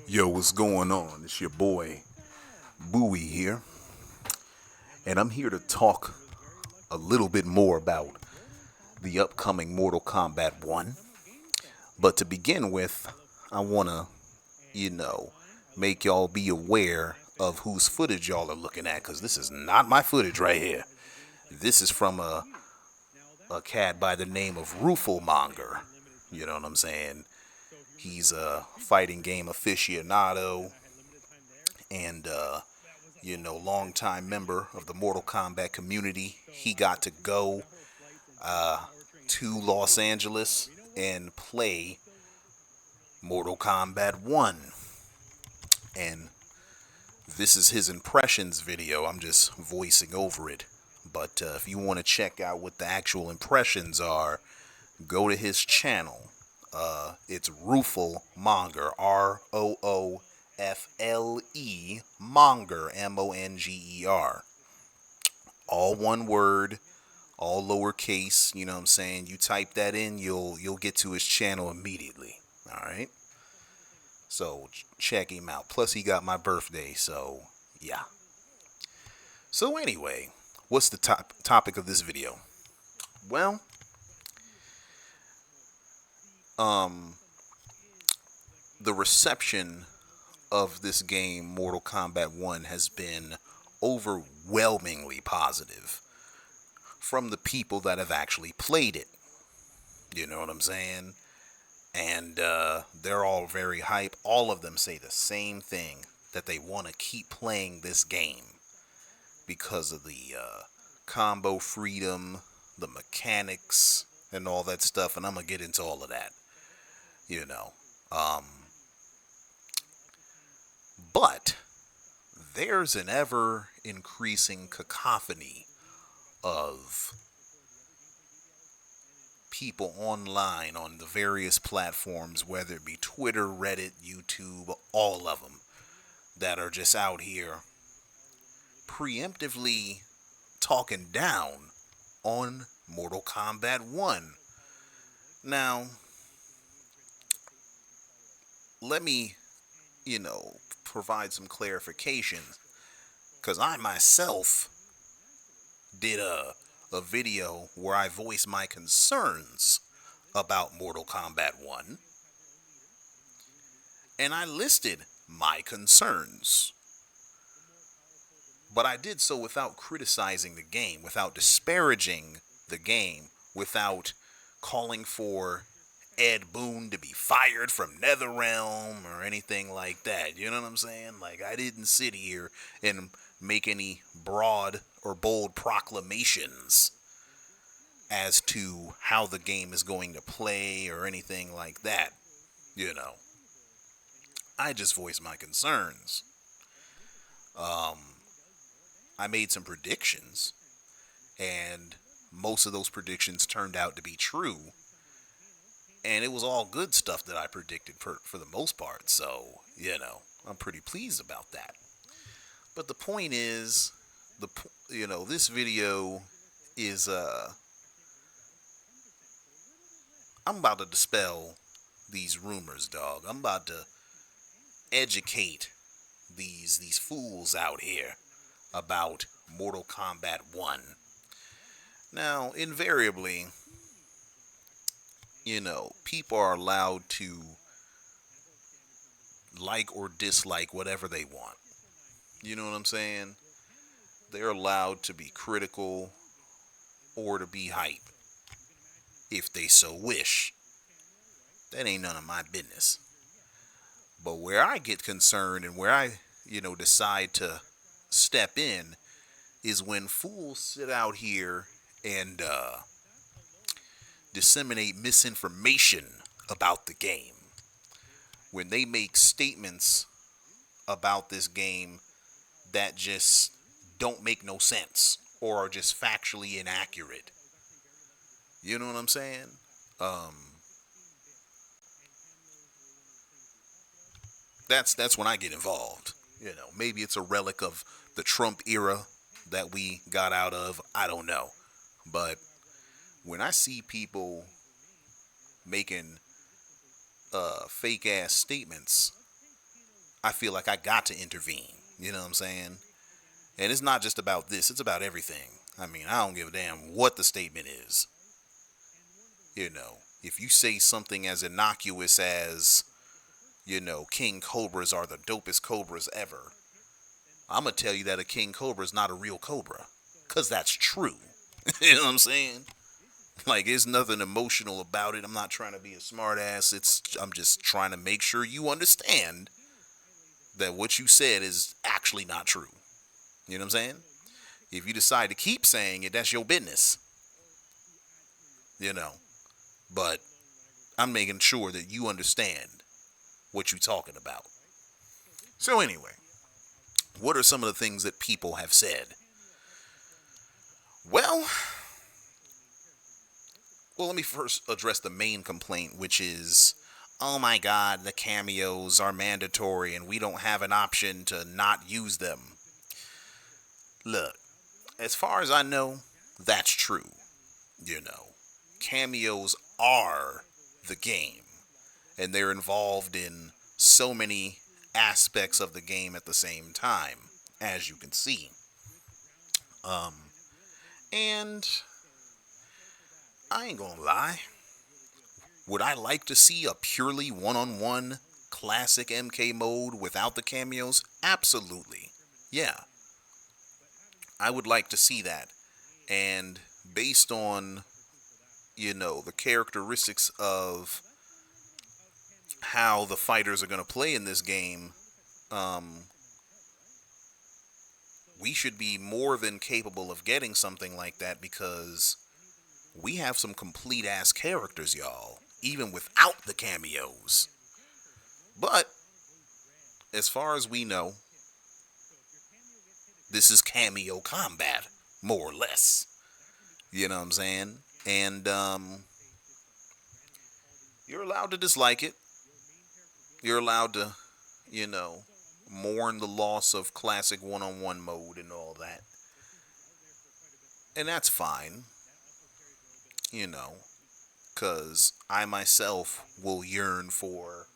Yo, what's going on? It's your boy Bowie here, and I'm here to talk a little bit more about the upcoming Mortal Kombat 1. But to begin with, I want to, you know, make y'all be aware of whose footage y'all are looking at, because this is not my footage right here. This is from a cat by the name of Monger. You know what I'm saying? He's a fighting game aficionado and longtime member of the Mortal Kombat community. He got to go to Los Angeles and play Mortal Kombat 1. And this is his impressions video. I'm just voicing over it. But if you want to check out what the actual impressions are, go to his channel. It's Roofle Monger, ROOFLE Monger, MONGER. All one word, all lowercase. You know what I'm saying? You type that in, you'll get to his channel immediately. All right. So check him out. Plus, he got my birthday. So yeah. So anyway, what's the topic of this video? Well, the reception of this game, Mortal Kombat 1, has been overwhelmingly positive from the people that have actually played it. You know what I'm saying? And they're all very hype. All of them say the same thing, that they want to keep playing this game because of the combo freedom, the mechanics, and all that stuff. And I'm going to get into all of that. You know. But there's an ever increasing cacophony of people online on the various platforms, whether it be Twitter, Reddit, YouTube, all of them, that are just out here preemptively talking down on Mortal Kombat 1. Now, let me, provide some clarification, because I myself did a video where I voiced my concerns about Mortal Kombat 1, and I listed my concerns. But I did so without criticizing the game, without disparaging the game, without calling for Ed Boon to be fired from NetherRealm or anything like that. You know what I'm saying? Like, I didn't sit here and make any broad or bold proclamations as to how the game is going to play or anything like that. I just voiced my concerns. I made some predictions, and most of those predictions turned out to be true. And it was all good stuff that I predicted for the most part. So, I'm pretty pleased about that. But the point is, this video is, I'm about to dispel these rumors, dog. I'm about to educate these fools out here about Mortal Kombat 1. Now, invariably, people are allowed to like or dislike whatever they want. You know what I'm saying? They're allowed to be critical or to be hype if they so wish. That ain't none of my business. But where I get concerned and where I, decide to step in is when fools sit out here and disseminate misinformation about the game. When they make statements about this game that just don't make no sense or are just factually inaccurate. You know what I'm saying? That's when I get involved. Maybe it's a relic of the Trump era that we got out of. I don't know. But when I see people making fake ass statements I feel like I got to intervene. You know what I'm saying? And it's not just about this, it's about everything. I mean, I don't give a damn what the statement is. You know, if you say something as innocuous as, King Cobras are the dopest cobras ever, I'm going to tell you that a King Cobra is not a real cobra. Because that's true. You know what I'm saying? Like, there's nothing emotional about it. I'm not trying to be a smart ass. I'm just trying to make sure you understand that what you said is actually not true. You know what I'm saying? If you decide to keep saying it, that's your business. You know. But I'm making sure that you understand what you're talking about. So anyway, what are some of the things that people have said? Well, let me first address the main complaint, which is, oh my God, the cameos are mandatory and we don't have an option to not use them. Look, as far as I know, that's true. Cameos are the game, and they're involved in so many aspects of the game at the same time, as you can see. And I ain't gonna lie. Would I like to see a purely one-on-one classic MK mode without the cameos? Absolutely. Yeah. I would like to see that. And based on, the characteristics of how the fighters are going to play in this game, we should be more than capable of getting something like that because we have some complete ass characters, y'all, even without the cameos. But as far as we know, this is cameo combat, more or less. You know what I'm saying? And you're allowed to dislike it. You're allowed to, mourn the loss of classic one-on-one mode and all that. And that's fine, because I myself will yearn for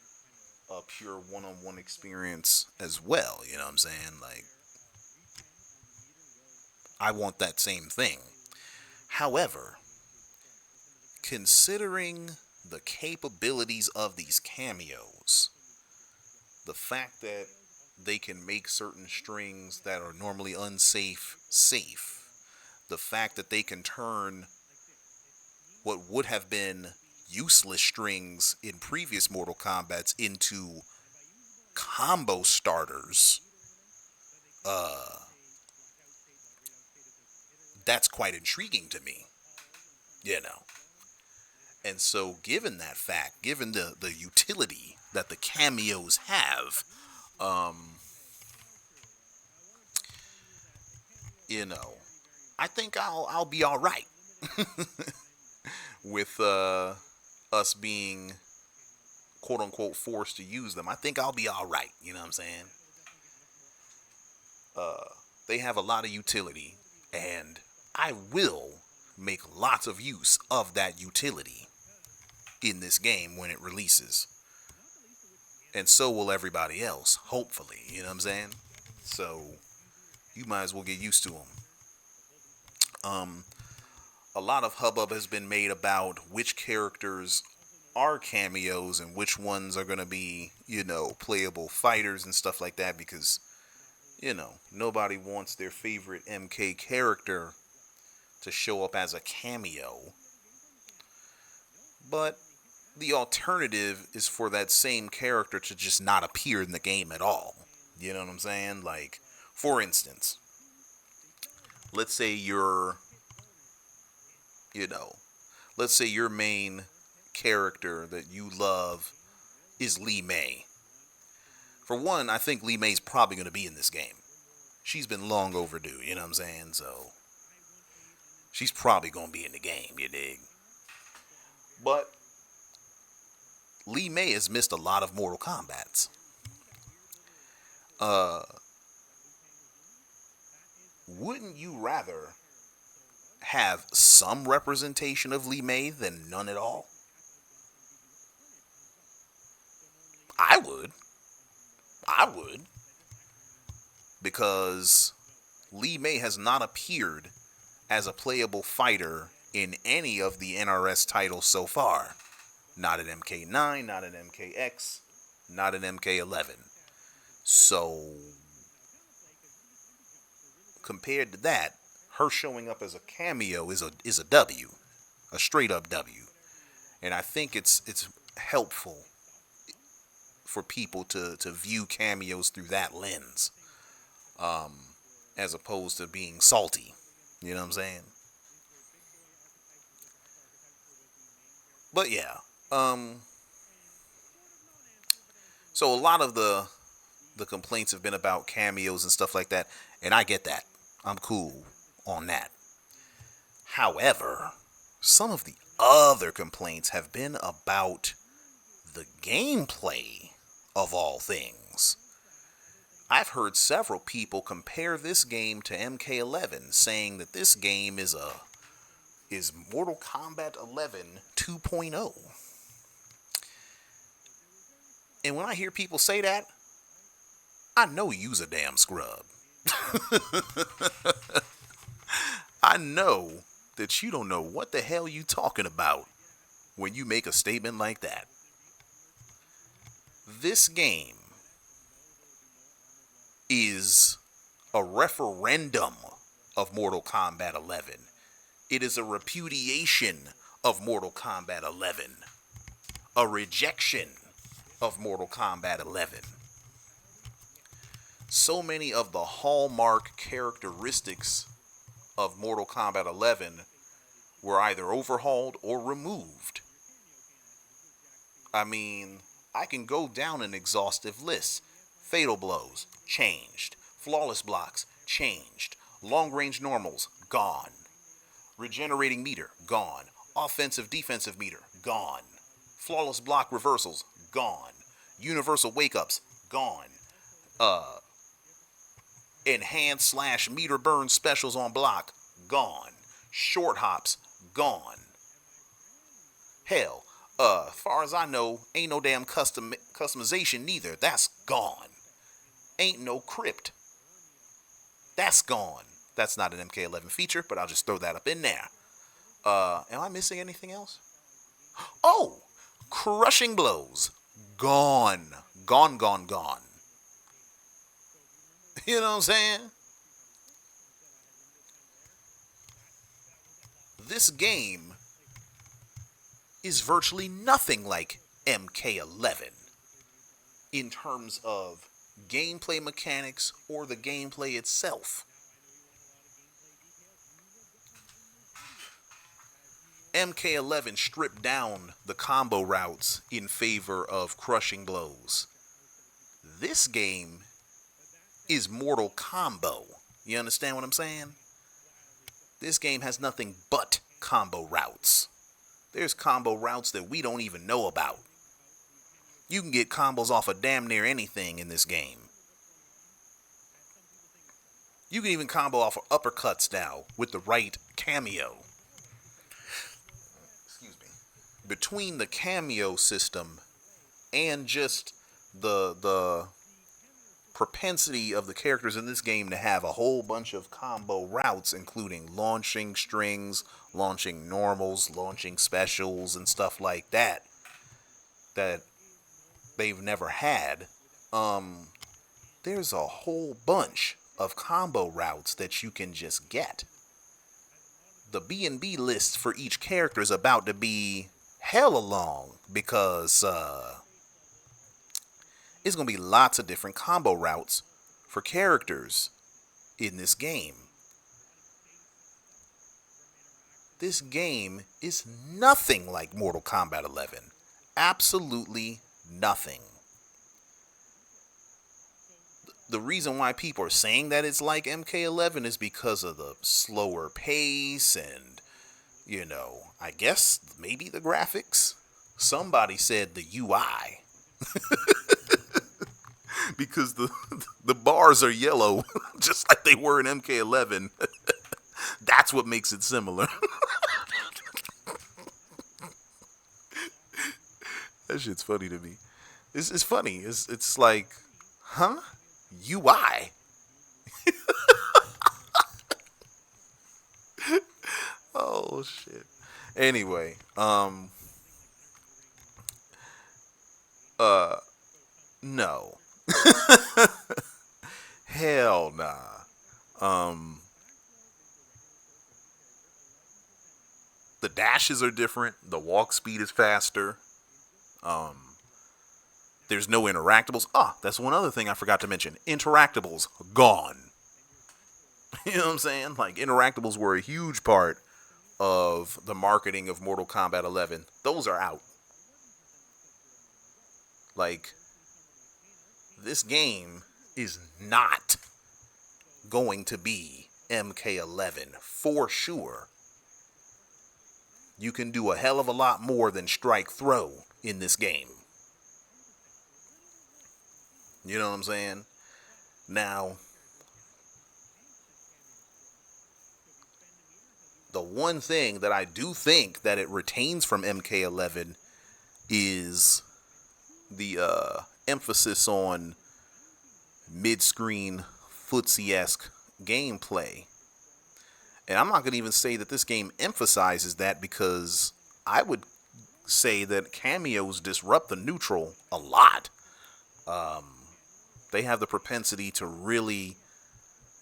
a pure one-on-one experience as well, you know what I'm saying? Like, I want that same thing. However, considering the capabilities of these cameos, the fact that they can make certain strings that are normally unsafe safe, the fact that they can turn what would have been useless strings in previous Mortal Kombats into combo starters, that's quite intriguing to me, And so, given that fact, given the utility that the cameos have, I think I'll be all right with us being quote unquote forced to use them. I think I'll be all right. You know what I'm saying? They have a lot of utility, and I will make lots of use of that utility in this game when it releases. And so will everybody else, hopefully. You know what I'm saying? So you might as well get used to them. A lot of hubbub has been made about which characters are cameos and which ones are going to be, playable fighters and stuff like that, because, nobody wants their favorite MK character to show up as a cameo. But the alternative is for that same character to just not appear in the game at all. You know what I'm saying? Like, for instance, let's say your main character that you love is Lee May. For one, I think Lee May's probably going to be in this game. She's been long overdue, you know what I'm saying? So, she's probably going to be in the game, you dig? But Lee May has missed a lot of Mortal Kombats. Wouldn't you rather have some representation of Lee May than none at all? I would, because Lee May has not appeared as a playable fighter in any of the NRS titles so far. Not in MK9, not in MKX, not in MK11. So, compared to that, her showing up as a cameo is a W, a straight up W. And I think it's helpful for people to view cameos through that lens, as opposed to being salty. You know what I'm saying? But yeah, so a lot of the complaints have been about cameos and stuff like that, and I get that. I'm cool on that. However, some of the other complaints have been about the gameplay of all things. I've heard several people compare this game to MK11, saying that this game is Mortal Kombat 11 2.0. And when I hear people say that, I know you's a damn scrub. I know that you don't know what the hell you talking about when you make a statement like that. This game is a referendum of Mortal Kombat 11. It is a repudiation of Mortal Kombat 11. A rejection of Mortal Kombat 11. So many of the hallmark characteristics of Mortal Kombat 11 were either overhauled or removed. I mean, I can go down an exhaustive list. Fatal blows, changed. Flawless blocks, changed. Long range normals, gone. Regenerating meter, gone. Offensive defensive meter, gone. Flawless block reversals, gone. Universal wake ups, gone. Enhanced / meter burn specials on block, gone. Short hops, gone. Hell, far as I know, ain't no damn customization neither. That's gone. Ain't no crypt. That's gone. That's not an MK11 feature, but I'll just throw that up in there. Am I missing anything else? Oh, crushing blows. Gone. Gone, gone, gone. You know what I'm saying? This game is virtually nothing like MK11 in terms of gameplay mechanics or the gameplay itself. MK11 stripped down the combo routes in favor of crushing blows. This game is Mortal Combo. You understand what I'm saying? This game has nothing but combo routes. There's combo routes that we don't even know about. You can get combos off of damn near anything in this game. You can even combo off of uppercuts now with the right cameo. Excuse me. Between the cameo system and just the propensity of the characters in this game to have a whole bunch of combo routes, including launching strings, launching normals, launching specials, and stuff like that they've never had. There's a whole bunch of combo routes that you can just get. The B&B list for each character is about to be hella long, because it's going to be lots of different combo routes for characters in this game. This game is nothing like Mortal Kombat 11. Absolutely nothing. The reason why people are saying that it's like MK11 is because of the slower pace and, I guess maybe the graphics. Somebody said the UI. Because the bars are yellow, just like they were in MK11. That's what makes it similar. That shit's funny to me. It's funny. It's like, Huh? UI? Oh shit. Anyway, no. Hell nah. Um, the dashes are different. The walk speed is faster. Um, there's no interactables. Ah, that's one other thing I forgot to mention. Interactables gone. You know what I'm saying? Like interactables were a huge part of the marketing of Mortal Kombat 11. Those are out. Like this game is not going to be MK11 for sure. You can do a hell of a lot more than strike throw in this game. You know what I'm saying? Now, the one thing that I do think that it retains from MK11 is the emphasis on mid-screen footsie-esque gameplay. And I'm not going to even say that this game emphasizes that, because I would say that cameos disrupt the neutral a lot. They have the propensity to really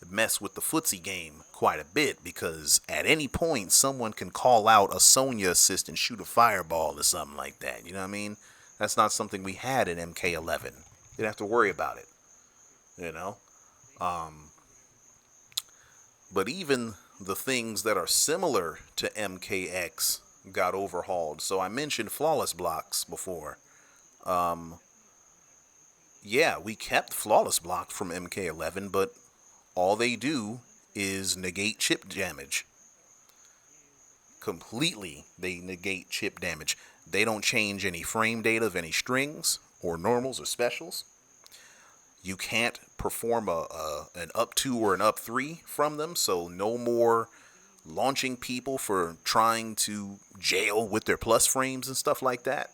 mess with the footsie game quite a bit, because at any point someone can call out a Sonya assist and shoot a fireball or something like that. You know what I mean? That's not something we had in MK11. You didn't have to worry about it. You know? But even the things that are similar to MKX got overhauled. So I mentioned flawless blocks before. Yeah, we kept flawless block from MK11, but all they do is negate chip damage. Completely, they negate chip damage. They don't change any frame data of any strings or normals or specials. You can't perform an up 2 or an up 3 from them, so no more launching people for trying to jail with their plus frames and stuff like that.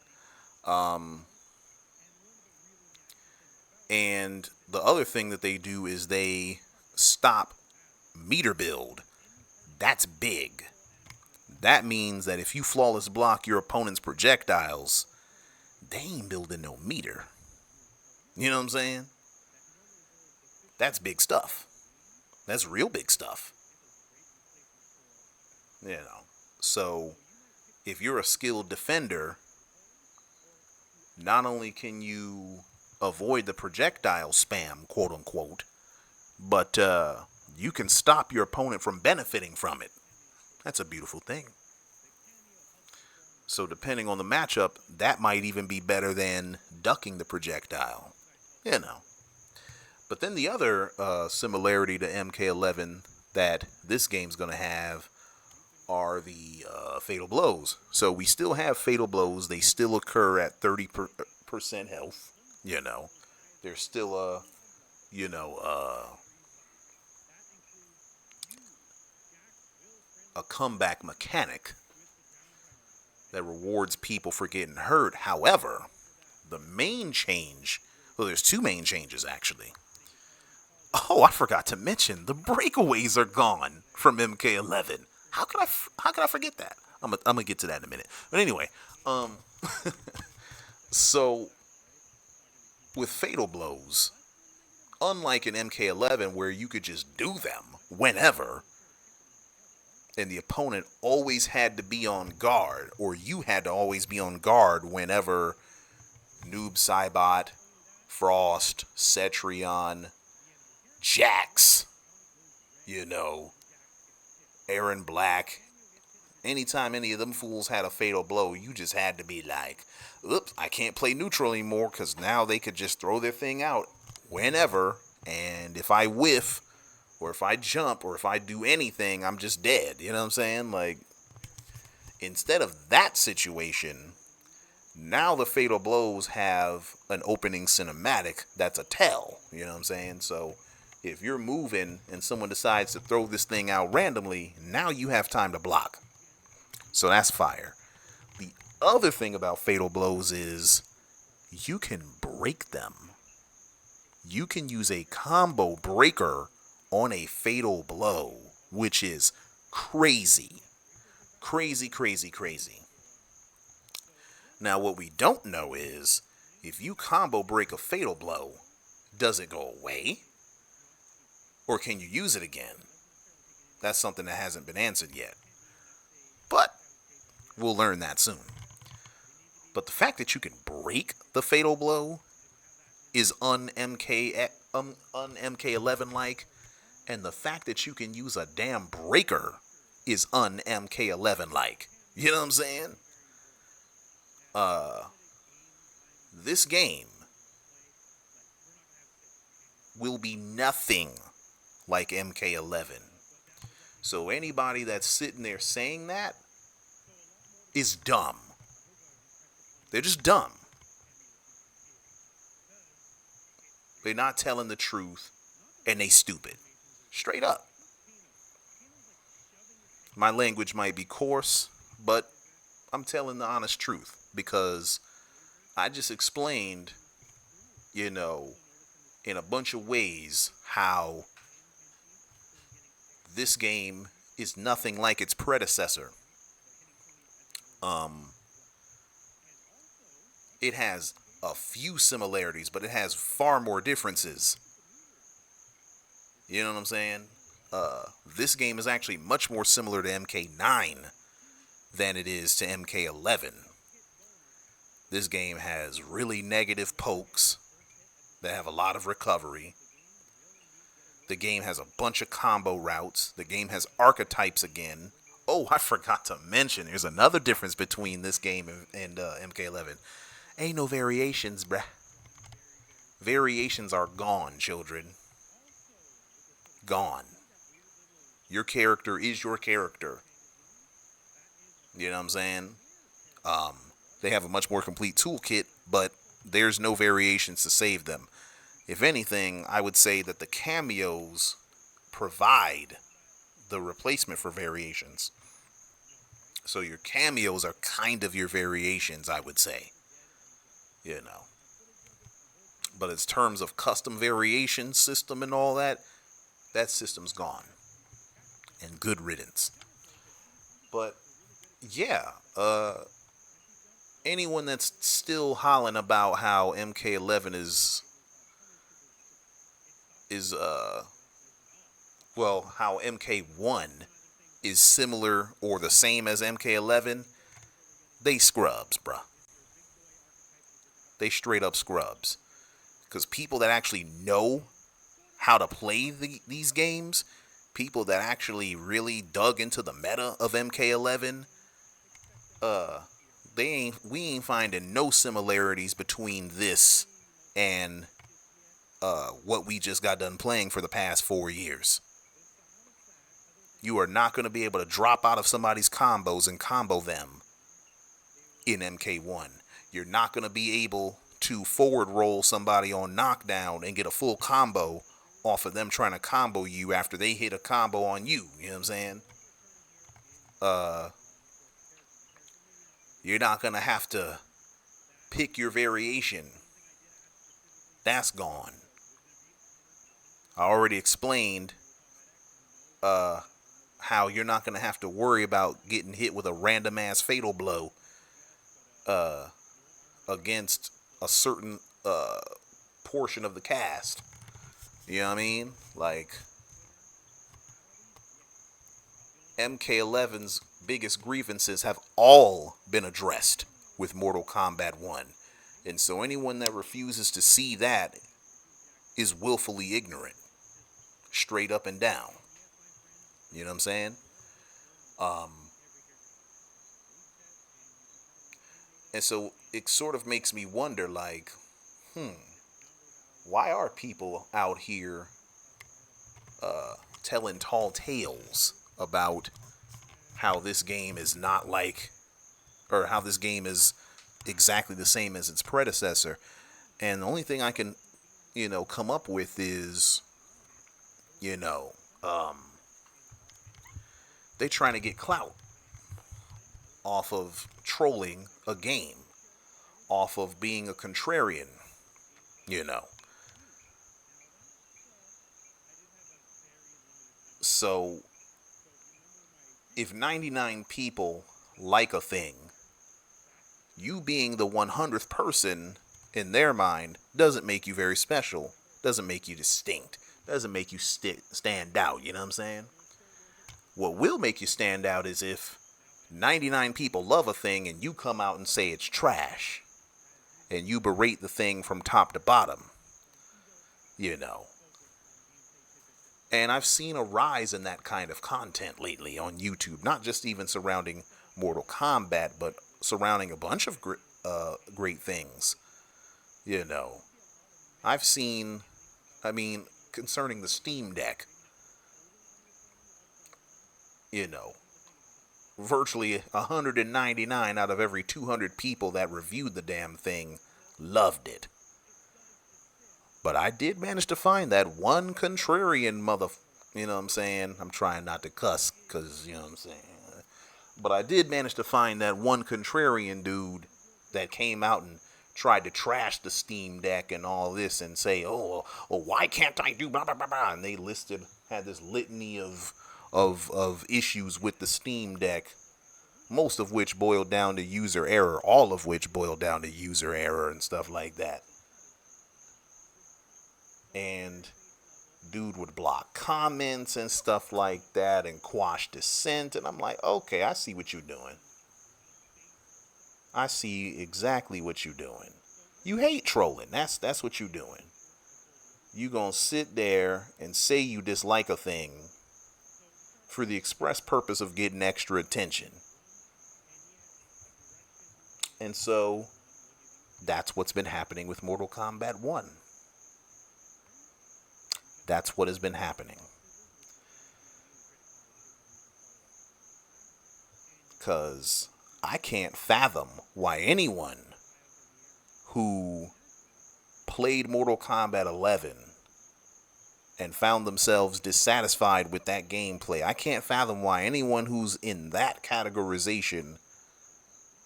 And the other thing that they do is they stop meter build. That's big. That means that if you flawless block your opponent's projectiles, they ain't building no meter. You know what I'm saying? That's big stuff. That's real big stuff. You know. So, if you're a skilled defender, not only can you avoid the projectile spam, quote unquote, but you can stop your opponent from benefiting from it. That's a beautiful thing. So depending on the matchup, that might even be better than ducking the projectile. You know. But then the other similarity to MK11 that this game's going to have are the fatal blows. So we still have fatal blows. They still occur at 30% health. You know. There's still a, a comeback mechanic that rewards people for getting hurt. However, the main change, well, there's two main changes actually. Oh, I forgot to mention the breakaways are gone from MK11. How could I forget that? I'm gonna get to that in a minute. But anyway, so with fatal blows, unlike in MK11 where you could just do them whenever, and the opponent always had to be on guard, or you had to always be on guard whenever Noob Saibot, Frost, Cetrion, Jax, Aaron Black, anytime any of them fools had a fatal blow, you just had to be like, oops, I can't play neutral anymore, because now they could just throw their thing out whenever, and if I whiff, or if I jump, or if I do anything, I'm just dead. You know what I'm saying? Like, instead of that situation, now the fatal blows have an opening cinematic that's a tell. You know what I'm saying? So if you're moving and someone decides to throw this thing out randomly, now you have time to block. So that's fire. The other thing about fatal blows is you can break them. you can use a combo breaker on a fatal blow, which is crazy. Crazy, crazy, crazy. Now, what we don't know is, if you combo break a fatal blow, does it go away? Or can you use it again? That's something that hasn't been answered yet. But we'll learn that soon. But the fact that you can break the fatal blow is un-MK11 like, and the fact that you can use a damn breaker is un-MK11 like. You know what I'm saying? This game will be nothing like MK11. So anybody that's sitting there saying that is dumb. They're just dumb. They're not telling the truth, and they stupid. Straight up. My language might be coarse, but I'm telling the honest truth, because I just explained, in a bunch of ways how this game is nothing like its predecessor. It has a few similarities, but it has far more differences. You know what I'm saying? This game is actually much more similar to MK9 than it is to MK11. This game has really negative pokes that have a lot of recovery. The game has a bunch of combo routes. The game has archetypes again. Oh, I forgot to mention, there's another difference between this game and MK11. Ain't no variations, bruh. Variations are gone, children. Gone. Your character is your character. You know what I'm saying? They have a much more complete toolkit, but there's no variations to save them. If anything, I would say that the cameos provide the replacement for variations. So your cameos are kind of your variations, I would say. But in terms of custom variation system and all that, that system's gone. And good riddance. But yeah, anyone that's still hollering about how MK11 how MK1 is similar or the same as MK11, they scrubs, bruh. They straight up scrubs. Because people that actually know how to play these games, people that actually really dug into the meta of MK11, we ain't finding no similarities between this and what we just got done playing for the past 4 years. You are not going to be able to drop out of somebody's combos and combo them in MK1. You're not going to be able to forward roll somebody on knockdown and get a full combo off of them trying to combo you after they hit a combo on you. You know what I'm saying? You're not going to have to pick your variation. That's gone. I already explained how you're not going to have to worry about getting hit with a random ass fatal blow against a certain portion of the cast. You know what I mean? Like, MK11's biggest grievances have all been addressed with Mortal Kombat 1. And so anyone that refuses to see that is willfully ignorant. Straight up and down. You know what I'm saying? And so it sort of makes me wonder, like, why are people out here telling tall tales about how this game is not like, or how this game is exactly the same as its predecessor? And the only thing I can, come up with is, they trying to get clout off of trolling a game, off of being a contrarian, So, if 99 people like a thing, you being the 100th person in their mind doesn't make you very special, doesn't make you distinct, doesn't make you stand out, you know what I'm saying? What will make you stand out is if 99 people love a thing and you come out and say it's trash, and you berate the thing from top to bottom, you know. And I've seen a rise in that kind of content lately on YouTube, not just even surrounding Mortal Kombat, but surrounding a bunch of great things, you know. I've seen, concerning the Steam Deck, you know, virtually 199 out of every 200 people that reviewed the damn thing loved it. But I did manage to find that one contrarian you know what I'm saying? I'm trying not to cuss, because, you know what I'm saying? But I did manage to find that one contrarian dude that came out and tried to trash the Steam Deck and all this and say, oh, why can't I do blah, blah, blah, blah? And they had this litany of issues with the Steam Deck, most of which boiled down to user error, all of which boiled down to user error and stuff like that. And dude would block comments and stuff like that and quash dissent. And I'm like, okay, I see what you're doing. I see exactly what you're doing. You hate trolling. That's what you're doing. You gonna sit there and say you dislike a thing for the express purpose of getting extra attention. And so that's what's been happening with Mortal Kombat 1. That's what has been happening. Because I can't fathom why anyone who played Mortal Kombat 11 and found themselves dissatisfied with that gameplay, I can't fathom why anyone who's in that categorization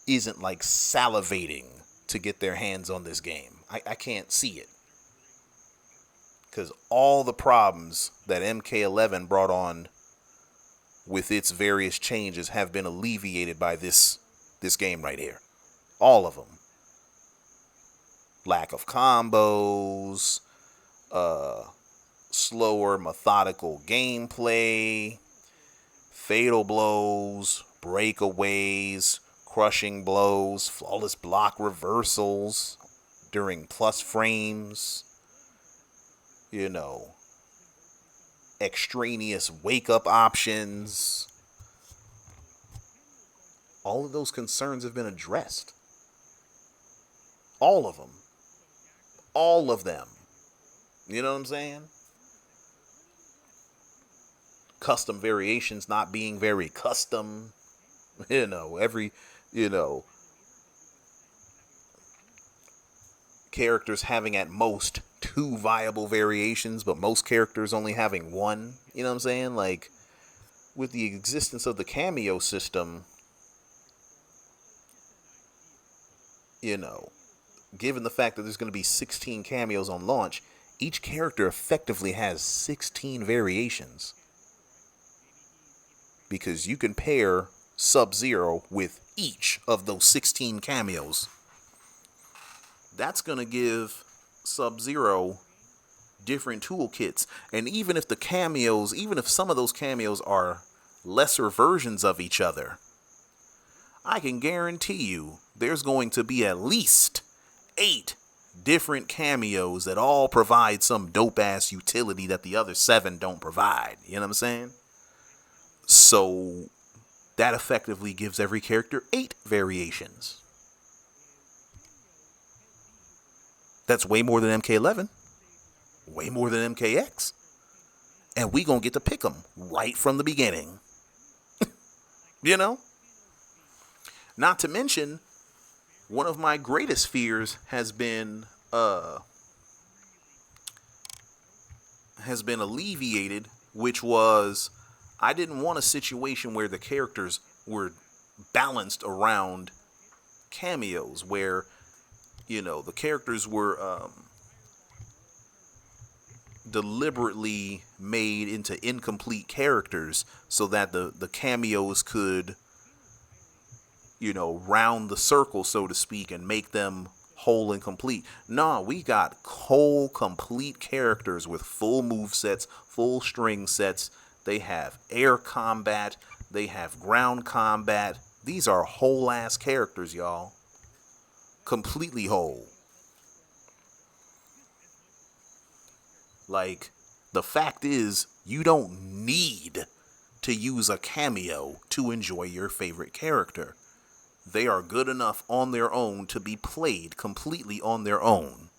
isn't like salivating to get their hands on this game. I can't see it. Because all the problems that MK11 brought on with its various changes have been alleviated by this game right here. All of them. Lack of combos, slower, methodical gameplay, fatal blows, breakaways, crushing blows, flawless block reversals during plus frames. You know, extraneous wake-up options. All of those concerns have been addressed. All of them. All of them. You know what I'm saying? Custom variations not being very custom. You know, characters having at most 2 viable variations, but most characters only having 1. You know what I'm saying? Like, with the existence of the cameo system, you know, given the fact that there's going to be 16 cameos on launch, each character effectively has 16 variations. Because you can pair Sub-Zero with each of those 16 cameos. That's going to give Sub-Zero different toolkits. And even if some of those cameos are lesser versions of each other, I can guarantee you there's going to be at least 8 different cameos that all provide some dope-ass utility that the other 7 don't provide. You know what I'm saying? So that effectively gives every character 8 variations. That's way more than MK11. Way more than MKX. And we gonna get to pick them right from the beginning. You know? Not to mention, one of my greatest fears has been alleviated, which was I didn't want a situation where the characters were balanced around cameos, where, you know, the characters were deliberately made into incomplete characters so that the cameos could, round the circle, so to speak, and make them whole and complete. No, we got whole, complete characters with full move sets, full string sets. They have air combat. They have ground combat. These are whole ass characters, y'all. Completely whole. Like, the fact is, you don't need to use a cameo to enjoy your favorite character. They are good enough on their own to be played completely on their own.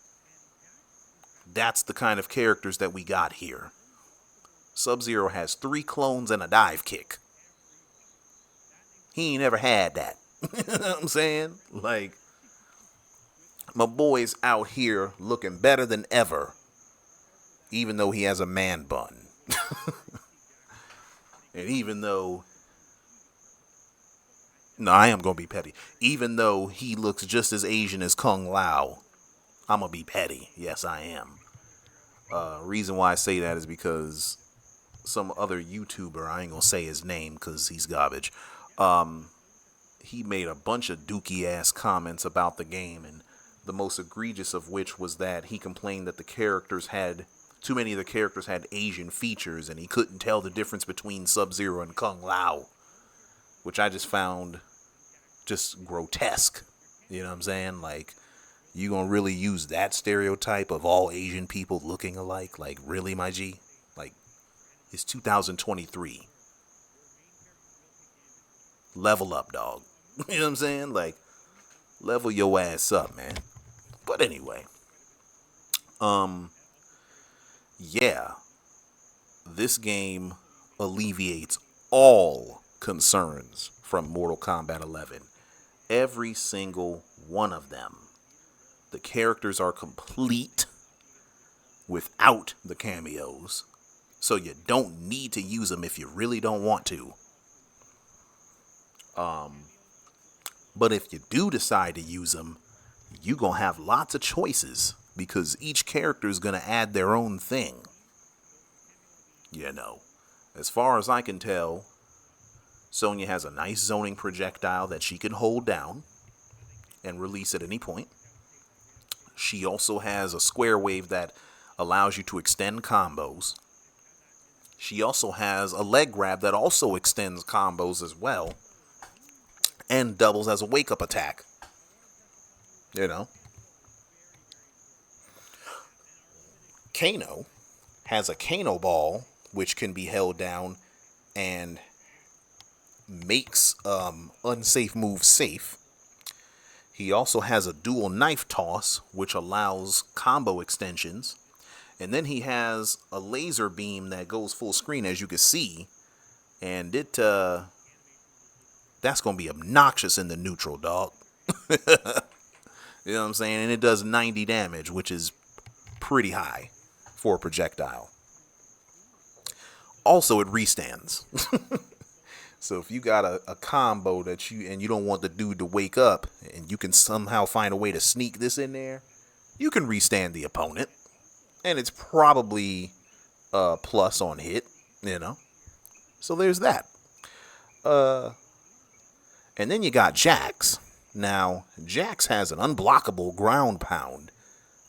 That's the kind of characters that we got here. Sub-Zero has 3 clones and a dive kick. He ain't never had that. You know what I'm saying? Like, my boy's out here looking better than ever, even though he has a man bun. And even though... No, I am going to be petty. Even though he looks just as Asian as Kung Lao, I'm going to be petty. Yes, I am. Reason why I say that is because some other YouTuber, I ain't going to say his name because he's garbage, he made a bunch of dookie ass comments about the game, and the most egregious of which was that he complained that too many of the characters had Asian features, and he couldn't tell the difference between Sub-Zero and Kung Lao, which I just found just grotesque. You know what I'm saying? Like, you gonna really use that stereotype of all Asian people looking alike? Like, really, my G? Like, it's 2023. Level up, dog. You know what I'm saying? Like, level your ass up, man. But anyway, yeah, this game alleviates all concerns from Mortal Kombat 11. Every single one of them. The characters are complete without the cameos, so you don't need to use them if you really don't want to. But if you do decide to use them, you're going to have lots of choices because each character is going to add their own thing. As far as I can tell, Sonya has a nice zoning projectile that she can hold down and release at any point. She also has a square wave that allows you to extend combos. She also has a leg grab that also extends combos as well and doubles as a wake-up attack. Kano has a Kano ball, which can be held down and makes unsafe moves safe. He also has a dual knife toss, which allows combo extensions. And then he has a laser beam that goes full screen, as you can see. And that's going to be obnoxious in the neutral, dog. You know what I'm saying? And it does 90 damage, which is pretty high for a projectile. Also, it restands. So if you got a combo and you don't want the dude to wake up, and you can somehow find a way to sneak this in there, you can restand the opponent. And it's probably plus on hit, So there's that. And then you got Jax. Now, Jax has an unblockable ground pound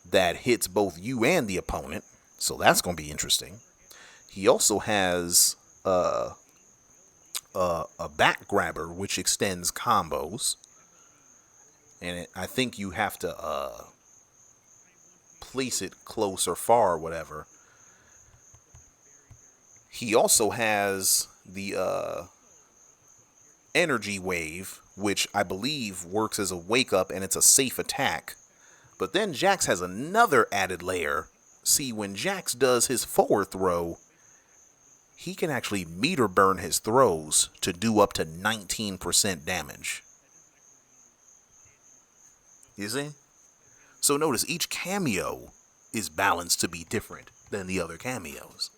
that hits both you and the opponent, so that's going to be interesting. He also has a back grabber, which extends combos. And I think you have to place it close or far or whatever. He also has the energy wave, which I believe works as a wake up and it's a safe attack. But then Jax has another added layer. See, when Jax does his forward throw, he can actually meter burn his throws to do up to 19% damage. You see? So notice each cameo is balanced to be different than the other cameos.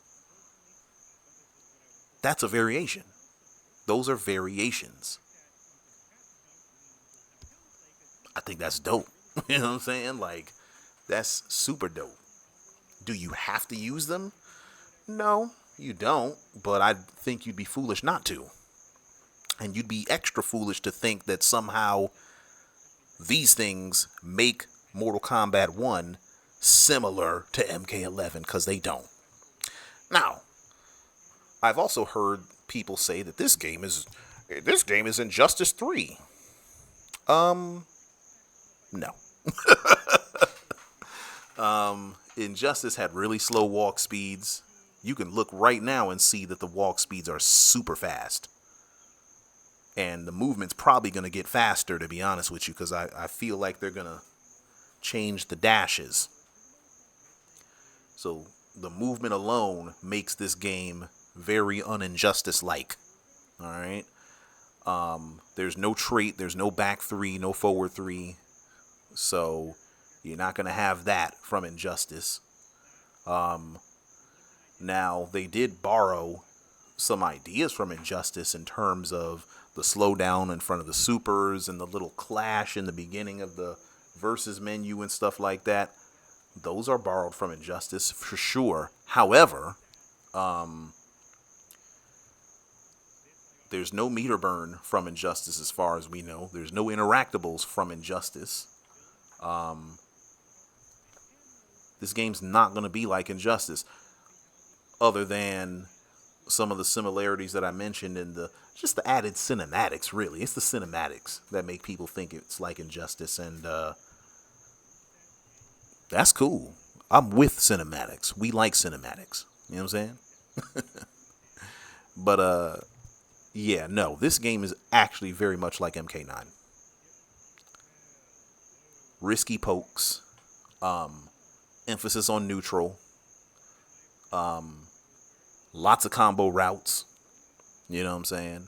That's a variation. Those are variations. I think that's dope. You know what I'm saying? Like, that's super dope. Do you have to use them? No, you don't, but I think you'd be foolish not to. And you'd be extra foolish to think that somehow these things make Mortal Kombat 1 similar to MK11, because they don't. Now, I've also heard people say that this game is Injustice 3. No. Injustice had really slow walk speeds. You can look right now and see that the walk speeds are super fast. And the movement's probably going to get faster, to be honest with you, because I feel like they're going to change the dashes. So the movement alone makes this game very un-Injustice-like. All right? There's no trait, there's no back 3, no forward 3. So you're not going to have that from Injustice. Now, they did borrow some ideas from Injustice in terms of the slowdown in front of the supers and the little clash in the beginning of the versus menu and stuff like that. Those are borrowed from Injustice for sure. However, there's no meter burn from Injustice as far as we know. There's no interactables from Injustice. This game's not going to be like Injustice, other than some of the similarities that I mentioned in just the added cinematics, really. It's the cinematics that make people think it's like Injustice, and that's cool. I'm with cinematics. We like cinematics. You know what I'm saying? But, yeah, no, this game is actually very much like MK9. Risky pokes, emphasis on neutral, lots of combo routes. You know what I'm saying?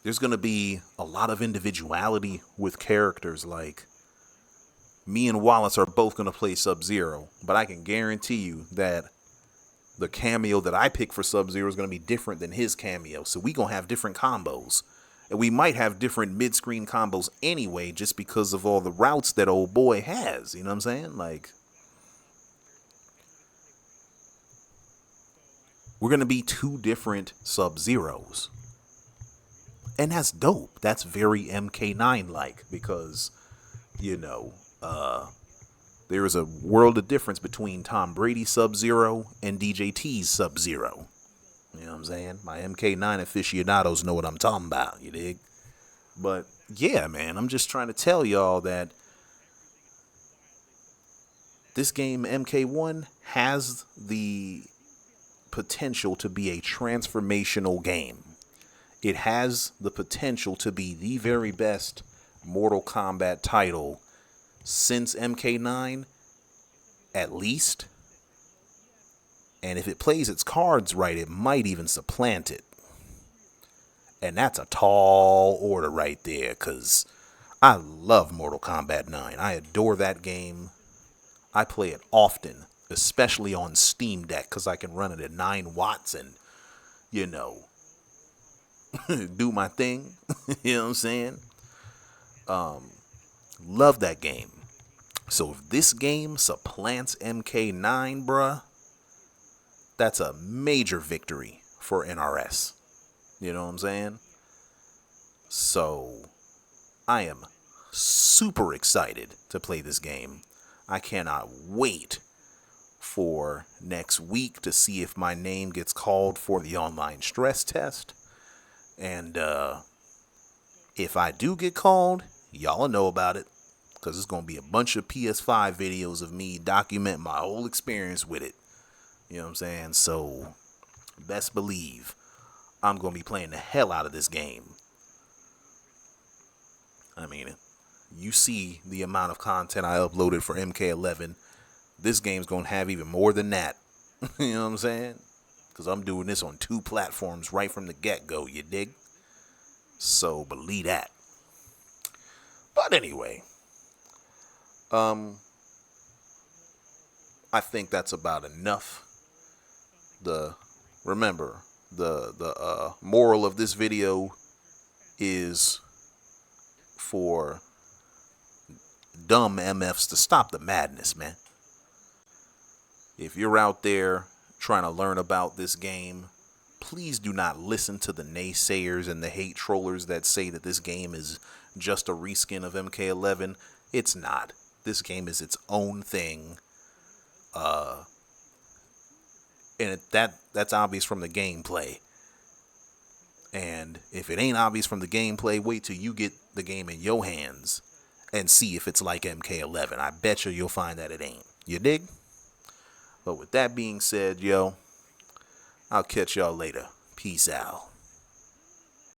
There's going to be a lot of individuality with characters. Like, me and Wallace are both going to play Sub-Zero, but I can guarantee you that the cameo that I pick for Sub-Zero is going to be different than his cameo. So we going to have different combos. And we might have different mid-screen combos anyway, just because of all the routes that old boy has. You know what I'm saying? Like, we're going to be two different Sub-Zeros. And that's dope. That's very MK9-like, because, you know, there is a world of difference between Tom Brady's Sub-Zero and DJT's Sub-Zero. You know what I'm saying? My MK9 aficionados know what I'm talking about, you dig? But, yeah, man, I'm just trying to tell y'all that this game, MK1, has the potential to be a transformational game. It has the potential to be the very best Mortal Kombat title since MK9, at least. And if it plays its cards right, it might even supplant it. And that's a tall order right there, because I love Mortal Kombat 9. I adore that game. I play it often, especially on Steam Deck, because I can run it at 9 watts and, you know, do my thing. You know what I'm saying? Love that game. So if this game supplants MK9, bruh, that's a major victory for NRS. You know what I'm saying? So I am super excited to play this game. I cannot wait for next week to see if my name gets called for the online stress test. And if I do get called, y'all will know about it, because it's going to be a bunch of PS5 videos of me documenting my whole experience with it. You know what I'm saying? So best believe I'm going to be playing the hell out of this game. I mean, you see the amount of content I uploaded for MK11. This game's going to have even more than that. You know what I'm saying? Because I'm doing this on 2 platforms right from the get-go, you dig? So believe that. But anyway, I think that's about enough. Remember, the moral of this video is for dumb MFs to stop the madness, man. If you're out there trying to learn about this game, please do not listen to the naysayers and the hate trollers that say that this game is just a reskin of MK11. It's not. This game is its own thing. And that's obvious from the gameplay. And if it ain't obvious from the gameplay, wait till you get the game in your hands and see if it's like MK11. I bet you'll find that it ain't. You dig? But with that being said, yo, I'll catch y'all later. Peace out.